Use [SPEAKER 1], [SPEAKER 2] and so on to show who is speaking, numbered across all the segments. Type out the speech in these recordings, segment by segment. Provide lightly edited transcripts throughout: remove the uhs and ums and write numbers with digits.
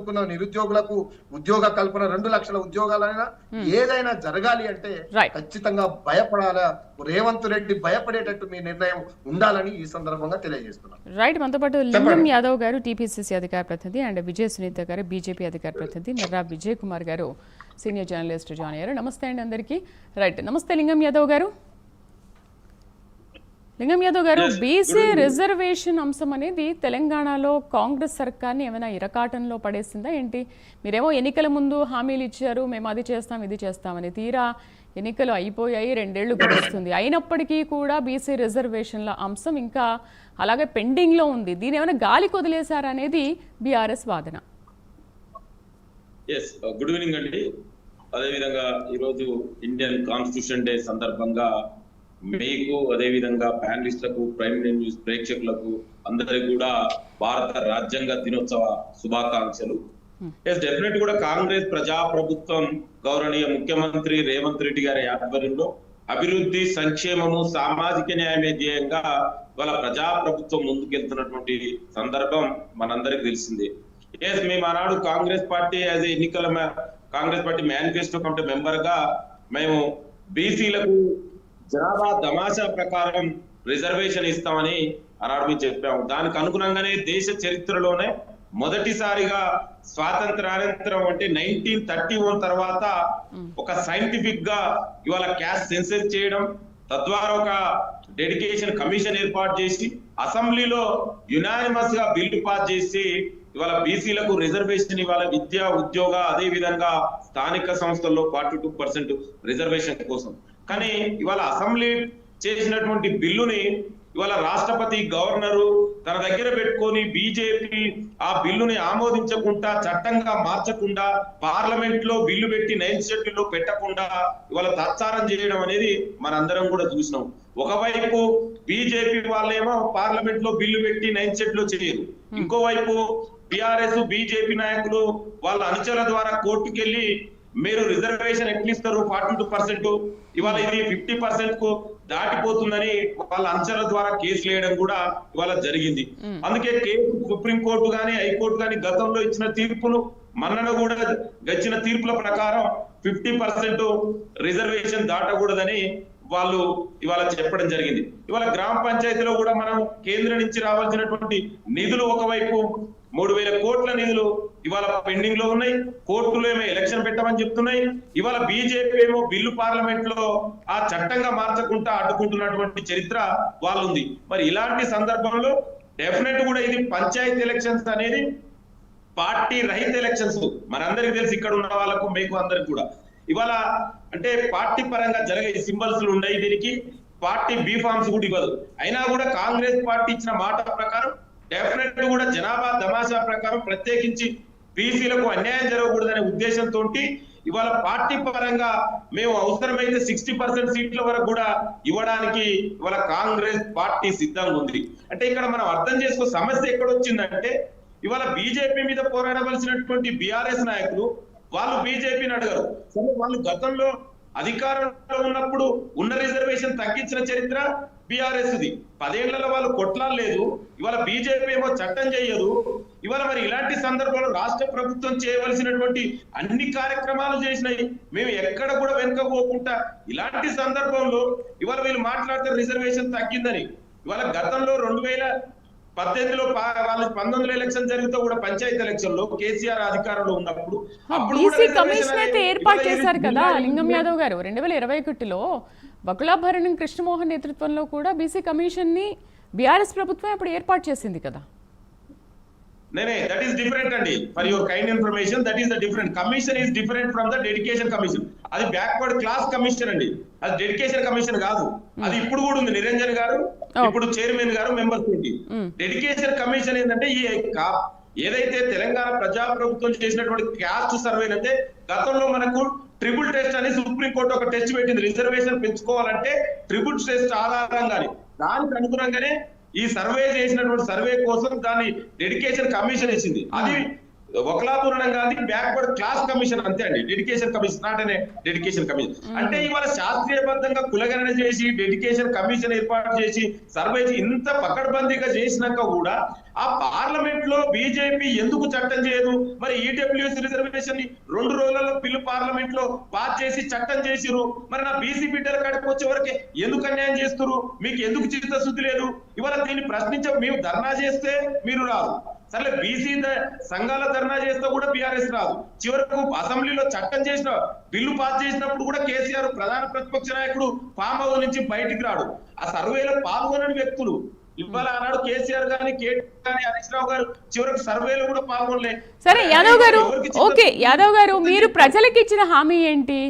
[SPEAKER 1] చదువుకున్న నిరుద్యోగులకు ఉద్యోగ కల్పన 2 లక్షల ఉద్యోగాలైనా ఏదైనా జరగాలి అంటే
[SPEAKER 2] రైట్
[SPEAKER 1] ఖచ్చితంగా భయపడాలా. రేవంత్ రెడ్డి భయపడేటట్టు మీ నిర్ణయం ఉండాలని ఈ సందర్భంగా తెలియజేస్తున్నాను.
[SPEAKER 2] రైట్ మనతో పాటు లింగం యాదవ్ గారు టీపీసీసీ అధికార ప్రతినిధి అండ్ విజయ సునీత గారు బీజేపీ అధికార ప్రతినిధి, నర్రా విజయ్ కుమార్ గారు సీనియర్ జర్నలిస్ట్ జాయిన్ అయ్యారు. నమస్తే అండి అందరికీ. రైట్, నమస్తే లింగం యాదవ్ గారు. లింగం యాదవ్ గారు, బీసీ రిజర్వేషన్ అంశం అనేది తెలంగాణలో కాంగ్రెస్ సర్కార్ని ఏమైనా ఇరకాటంలో పడేసిందా ఏంటి? మీరేమో ఎన్నికల ముందు హామీలు ఇచ్చారు, మేము అది చేస్తాం ఇది చేస్తామని. తీరా ఎన్నికలు అయిపోయాయి, 2 ఏళ్లు గడుస్తుంది. అయినప్పటికీ కూడా బీసీ రిజర్వేషన్ల అంశం ఇంకా అలాగే పెండింగ్లో ఉంది. దీని ఏమైనా గాలికి వదిలేశారనేది బీఆర్ఎస్ వాదన.
[SPEAKER 3] గుడ్ ఈవినింగ్ అండి. అదేవిధంగా ఈరోజు ఇండియన్ కాన్స్టిట్యూషన్ డే సందర్భంగా మీకు, అదేవిధంగా ప్యానలిస్టులకు, ప్రైమ్ న్యూస్ ప్రేక్షకులకు అందరికి కూడా భారత రాజ్యాంగ దినోత్సవ శుభాకాంక్షలు. డెఫినెట్ కూడా కాంగ్రెస్ ప్రజాప్రభుత్వం గౌరవనీయ ముఖ్యమంత్రి రేవంత్ రెడ్డి గారి ఆధ్వర్యంలో అభివృద్ధి, సంక్షేమము, సామాజిక న్యాయమే ధ్యేయంగా వాళ్ళ ప్రజాప్రభుత్వం ముందుకెళ్తున్నటువంటి సందర్భం మనందరికి తెలిసిందే. మేము ఆనాడు కాంగ్రెస్ పార్టీ యాజ్ ఎన్నికల Congress party manifesto committee member గా మేము బీసీలకు జనాభా తమాషా ప్రకారం రిజర్వేషన్ ఇస్తామని ఆనాడు మేము చెప్పాము. దానికి అనుగుణంగానే దేశ చరిత్రలోనే మొదటిసారిగా స్వాతంత్రానంతరం అంటే 1931 తర్వాత ఒక సైంటిఫిక్ గా ఇవాళ క్యాస్ట్ సెన్సస్ చేయడం, తద్వారా ఒక డెడికేషన్ కమిషన్ ఏర్పాటు చేసి అసెంబ్లీలో యునానిమస్ గా బిల్లు పాస్ చేసి ఇవాళ బీసీలకు రిజర్వేషన్ ఇవాళ విద్య, ఉద్యోగ, అదే విధంగా స్థానిక సంస్థల్లో 42% రిజర్వేషన్ కోసం. కానీ ఇవాళ అసెంబ్లీ చేసినటువంటి బిల్లుని ఇవాళ రాష్ట్రపతి, గవర్నరు తన దగ్గర పెట్టుకొని బీజేపీ ఆ బిల్లుని ఆమోదించకుండా, చట్టంగా మార్చకుండా, పార్లమెంట్ లో బిల్లు పెట్టి 9th షెడ్యూల్లో పెట్టకుండా ఇవాళ తాత్సారం చేయడం అనేది మనందరం కూడా చూసినాం. ఒకవైపు బీజేపీ వాళ్ళేమో పార్లమెంట్ లో బిల్లు పెట్టి 9th షెడ్యూల్లో చేయరు. ఇంకోవైపు బీఆర్ఎస్, బీజేపీ నాయకులు వాళ్ళ అనుచరుల ద్వారా కోర్టుకెళ్లి మీరు రిజర్వేషన్ ఎట్లిస్తారు 42%, ఇవాళ ఇది 50% కు దాటిపోతుందని వాళ్ళ అంచనాల ద్వారా కేసులు వేయడం కూడా ఇవాళ జరిగింది. అందుకే సుప్రీంకోర్టు గాని, హైకోర్టు గాని గతంలో ఇచ్చిన తీర్పులు మన్నన కూడా గచ్చిన తీర్పుల ప్రకారం 50% రిజర్వేషన్ దాటకూడదని వాళ్ళు ఇవాళ చెప్పడం జరిగింది. ఇవాళ గ్రామ పంచాయతీలో కూడా మనం కేంద్రం నుంచి రావాల్సినటువంటి నిధులు ఒకవైపు 3000 కోట్ల నిధులు ఇవాళ పెండింగ్ లో ఉన్నాయి. కోర్టులో ఏమో ఎలక్షన్ పెట్టమని చెప్తున్నాయి. ఇవాళ బీజేపీ ఏమో బిల్లు పార్లమెంట్ లో ఆ చట్టంగా మార్చకుండా అడ్డుకుంటున్నటువంటి చరిత్ర వాళ్ళు ఉంది. మరి ఇలాంటి సందర్భంలో డెఫినెట్ కూడా ఇది పంచాయతీ ఎలక్షన్స్ అనేది పార్టీ రహిత ఎలక్షన్స్. మనందరికీ తెలిసి ఇక్కడ ఉన్న వాళ్ళకు, మీకు అందరికి కూడా ఇవాళ అంటే పార్టీ పరంగా జరిగే సింబల్స్ ఉన్నాయి. దీనికి పార్టీ బీఫామ్స్ కూడా ఇవ్వదు. అయినా కూడా కాంగ్రెస్ పార్టీ ఇచ్చిన మాట ప్రకారం డెఫినెట్ కూడా జనాభా తమాషా ప్రకారం ప్రత్యేకించి బీసీలకు అన్యాయం జరగకూడదనే ఉద్దేశంతో ఇవాళ పార్టీ పరంగా మేము అవసరమైతే 60% సీట్ల వరకు కూడా ఇవ్వడానికి ఇవాళ కాంగ్రెస్ పార్టీ సిద్ధంగా ఉంది. అంటే ఇక్కడ మనం అర్థం చేసుకో సమస్య ఎక్కడ వచ్చిందంటే ఇవాళ బీజేపీ మీద పోరాడవలసినటువంటి బీఆర్ఎస్ నాయకులు వాళ్ళు బీజేపీని అడగరు. సరే, వాళ్ళు గతంలో అధికారంలో ఉన్నప్పుడు ఉన్న రిజర్వేషన్ తగ్గించిన చరిత్ర బీఆర్ఎస్ ది. 10 ఏళ్లలో వాళ్ళు కొట్లాడలేదు. ఇవాళ బీజేపీ ఏమో చట్టం చేయదు. ఇవాళ మరి ఇలాంటి సందర్భంలో రాష్ట్ర ప్రభుత్వం చేయవలసినటువంటి అన్ని కార్యక్రమాలు చేసినాయి. మేము ఎక్కడ కూడా వెనుకపోకుండా ఇలాంటి సందర్భంలో ఇవాళ వీళ్ళు మాట్లాడితే రిజర్వేషన్ తగ్గిందని. ఇవాళ గతంలో 2018లో వాళ్ళు 19 ఎలక్షన్ జరిగితే కూడా పంచాయతీ ఎలక్షన్ లో కేసీఆర్ అధికారంలో ఉన్నప్పుడు
[SPEAKER 2] బీసీ కమిషన్ అయితే ఏర్పాటు చేశారు కదా లింగం యాదవ్ గారు. 2021లో బకులాభరణం కృష్ణమోహన్ నేతృత్వంలో కూడా బీసీ కమిషన్ ని బీఆర్ఎస్ ప్రభుత్వం అప్పుడు ఏర్పాటు చేసింది కదా.
[SPEAKER 3] That is different అండి. For your kind information, that is the different. Commission is different from the dedication commission. అది బ్యాక్వర్డ్ క్లాస్ కమిషన్ అండి. అది డెడికేషన్ కమిషన్ కాదు. అది ఇప్పుడు కూడా ఉంది. నిరంజన్ గారు ఇప్పుడు చైర్మన్ గారు, మెంబర్స్ ఏంటి. డెడికేషన్ కమిషన్ ఏంటంటే ఈ ఏదైతే తెలంగాణ ప్రజాప్రభుత్వం చేసినటువంటి క్యాస్ట్ సర్వే అంటే గతంలో మనకు ట్రిపుల్ టెస్ట్ అని సుప్రీంకోర్టు ఒక టెస్ట్ పెట్టింది. రిజర్వేషన్ పెంచుకోవాలంటే ట్రిపుల్ టెస్ట్ ఆధారంగానే దానికి అనుగుణంగానే ఈ సర్వే చేసినటువంటి సర్వే కోసం దాన్ని డెడికేషన్ కమిషన్ ఇచ్చింది. అది ఒకలాపూర్ణం కాదు, బ్యాక్వర్డ్ క్లాస్ కమిషన్ అంతే అండి. డెడికేషన్ కమిషన్ నాట్ అనే డెడికేషన్ కమిషన్ అంటే ఇవాళ శాస్త్రీయబద్ధంగా కులగణన చేసి డెడికేషన్ కమిషన్ ఏర్పాటు చేసి సర్వే ఇంత పకడ్బందీగా చేసినాక కూడా ఆ పార్లమెంట్ లో బీజేపీ ఎందుకు చట్టం చేయదు? మరి ఈడబ్ల్యూఎస్ రిజర్వేషన్ ని 2 రోజులలో బిల్లు పార్లమెంట్ లో పాస్ చేసి చట్టం చేసిరు. మరి నా బీసీ బిడ్డల కాడికి వచ్చే వరకే ఎందుకు అన్యాయం చేస్తున్నారు? మీకు ఎందుకు చిత్తశుద్ధి లేదు? ఇవాళ దీన్ని ప్రశ్నించ మేము ధర్నా చేస్తే మీరు రాదు, సరే బీసీ సంఘాల ధర్నా చేస్తే కూడా బీఆర్ఎస్ రాదు. చివరకు అసెంబ్లీలో చట్టం చేసిన బిల్లు పాస్ చేసినప్పుడు కూడా కేసీఆర్ ప్రధాన ప్రతిపక్ష నాయకుడు ఫామ్ హౌస్ నుంచి బయటికి రాడు. ఆ సర్వేలో పాల్గొనని వ్యక్తులు ఇవాళ ఆనాడు కేసీఆర్ గాని కేటీఆర్ గాని హరీష్ రావు గారు చివరికి సర్వేలో కూడా పాల్గొనలే.
[SPEAKER 2] సరే యాదవ్ గారు, ఓకే యాదవ్ గారు, మీరు ప్రజలకు ఇచ్చిన హామీ ఏంటి?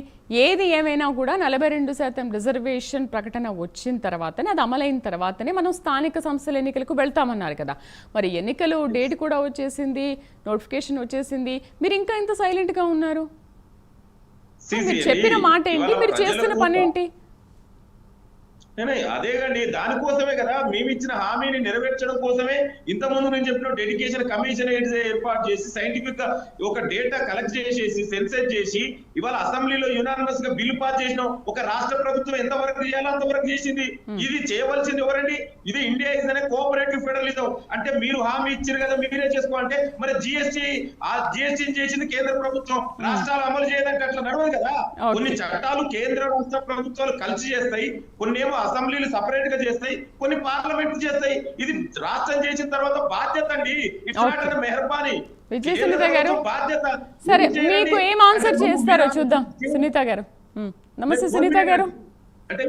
[SPEAKER 2] ఏది ఏమైనా కూడా 42% రిజర్వేషన్ ప్రకటన వచ్చిన తర్వాతనే, అది అమలైన తర్వాతనే మనం స్థానిక సంస్థల ఎన్నికలకు వెళ్తామన్నారు కదా. మరి ఎన్నికలు డేట్ కూడా వచ్చేసింది, నోటిఫికేషన్ వచ్చేసింది, మీరు ఇంకా ఇంత సైలెంట్ గా ఉన్నారు? మీరు చెప్పిన మాట ఏంటి, మీరు చేస్తున్న పని ఏంటి?
[SPEAKER 3] అదే కండి, దానికోసమే కదా మేము ఇచ్చిన హామీని నెరవేర్చడం కోసమే ఇంతకుముందు నేను చెప్పిన డెడికేషన్ కమిషన్ ఏర్పాటు చేసి సైంటిఫిక్ గా ఒక డేటా కలెక్ట్ చేసేసి సెన్సెస్ చేసి ఇవాళ అసెంబ్లీలో యునానిమస్ గా బిల్లు పాస్ చేసిన ఒక రాష్ట్ర ప్రభుత్వం ఎంతవరకు చేయాలో అంతవరకు చేసింది. ఇది చేయవలసింది ఎవరండి? ఇది ఇండియా ఇస్ అనే కోఆపరేటివ్ ఫెడరలిజం. అంటే మీరు హామీ ఇచ్చారు కదా మీరే చేసుకోవాలంటే మరి జిఎస్టీ చేసింది కేంద్ర ప్రభుత్వం, రాష్ట్రాలు అమలు చేయడానికి అట్లా నడవదు కదా. కొన్ని చట్టాలు కేంద్ర రాష్ట్ర ప్రభుత్వాలు కలిసి చేస్తాయి, కొన్ని ఏమో అసెంబ్లీలు సపరేట్ గా చేస్తాయి, కొన్ని పార్లమెంట్ చేస్తాయి. ఇది రాష్ట్రం చేసిన తర్వాత బాధ్యత అండి. ఇట్లా మెహర్బానీ
[SPEAKER 2] విజయ్ సునీత గారు, సరే మీకు ఏం ఆన్సర్ చేస్తారో చూద్దాం. సునీత గారు, నమస్తే సునీత గారు.
[SPEAKER 3] అంటే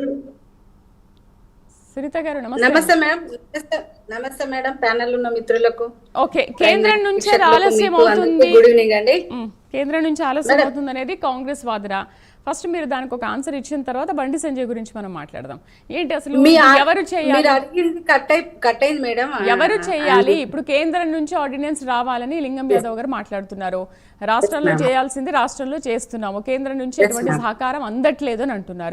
[SPEAKER 2] సునీత గారు
[SPEAKER 4] నమస్తే మేడం. నమస్తే మేడం, ప్యానెల్ ఉన్న మిత్రులకు.
[SPEAKER 2] ఓకే, కేంద్రం నుంచి ఆలస్యం అవుతుంది,
[SPEAKER 4] గుడ్ ఈవినింగ్ అండి.
[SPEAKER 2] కేంద్రం నుంచి ఆలస్యం అవుతుంది అనేది కాంగ్రెస్ వాదన. ఫస్ట్ మీరు దానికి ఒక ఆన్సర్ ఇచ్చిన తర్వాత బండి సంజయ్ గురించి మనం మాట్లాడదాం. ఏంటి అసలు ఎవరు చేయాలి,
[SPEAKER 4] కట్ అయింది మేడం,
[SPEAKER 2] ఎవరు చేయాలి? ఇప్పుడు కేంద్రం నుంచి ఆర్డినెన్స్ రావాలని లింగం యాదవ్ గారు మాట్లాడుతున్నారు. రాష్ట్రంలో చేయాల్సింది రాష్ట్రంలో చేస్తున్నాము, కేంద్రం నుంచి ఎటువంటి సహకారం అందట్లేదు అని అంటున్నారు.